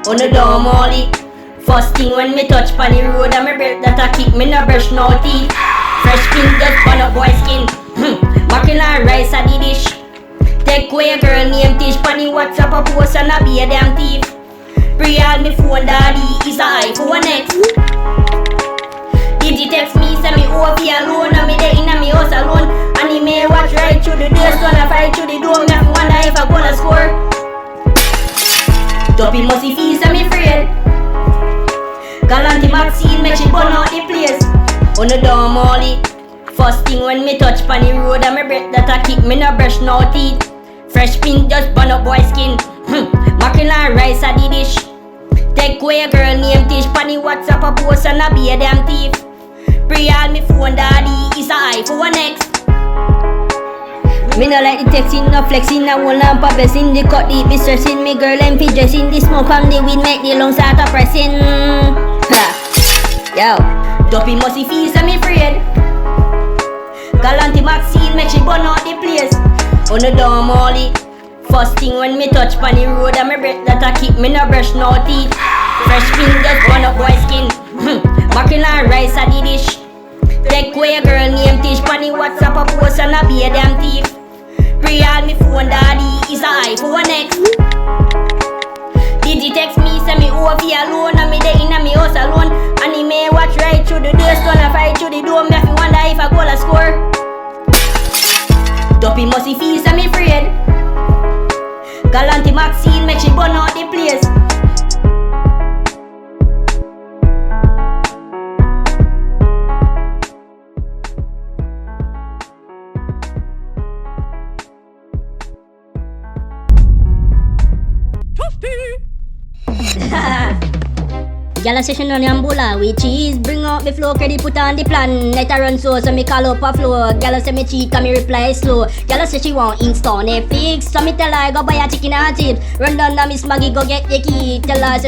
on the door molly. First thing when me touch pon the road and me breath that I keep me no brush no teeth. Fresh skin just burn up boy skin. Mackerel and rice a the dish. Take away a girl name Tish pon the WhatsApp a post and I be a damn thief. Pre-all me phone daddy is a iPhone X. Did you text me say me over alone and me there inna me house alone. And he may watch right through the door, so I fight through the door. Me have to wonder if I gonna score. Dopey must feel say me afraid. Galanty Maxine make she burn out the place. On the door molly. First thing when me touch pon the road and me breath that I keep me no brush no teeth. Fresh pink just burn up boy skin. Mackerel and rice a the dish. Take away a girl name Tish pon the WhatsApp a post and I be a damn thief. Pre-all me phone daddy is a iPhone X. Me no like the texting, no flexing, no one lamp a blessing. The cut deep be stressing, me girl and fi dressing. The smoke and the weed make the lungs start a pressing. Yo, Dopey must feel say me afraid. Galanty Maxine make she burn out the place. On the door molly. First thing when me touch pon the road and me breath that I keep me no brush no teeth. Fresh skin just burn up boy skin. Mackerel and rice a the dish. Take away a girl name Tish pon the WhatsApp a post and I be a damn thief. Pre-all me phone daddy is a iPhone X. Did you text me say me over alone and me there inna me house alone. And he may watch right through the door, so I fight through the door. Me have to wonder if I goal a score. Dopey must feel say me afraid. Galanty Maxine make she burn out the place. Gyal a session on Yambula with cheese. Bring out me flow, credit put on the plan. Let her run so me call up a flow. Gyal a say me cheat, can me reply slow. Gyal a say she want Insta Netflix, so me tell her go buy a chicken and chips. Run down to Miss Maggie, go get the key. Tell her say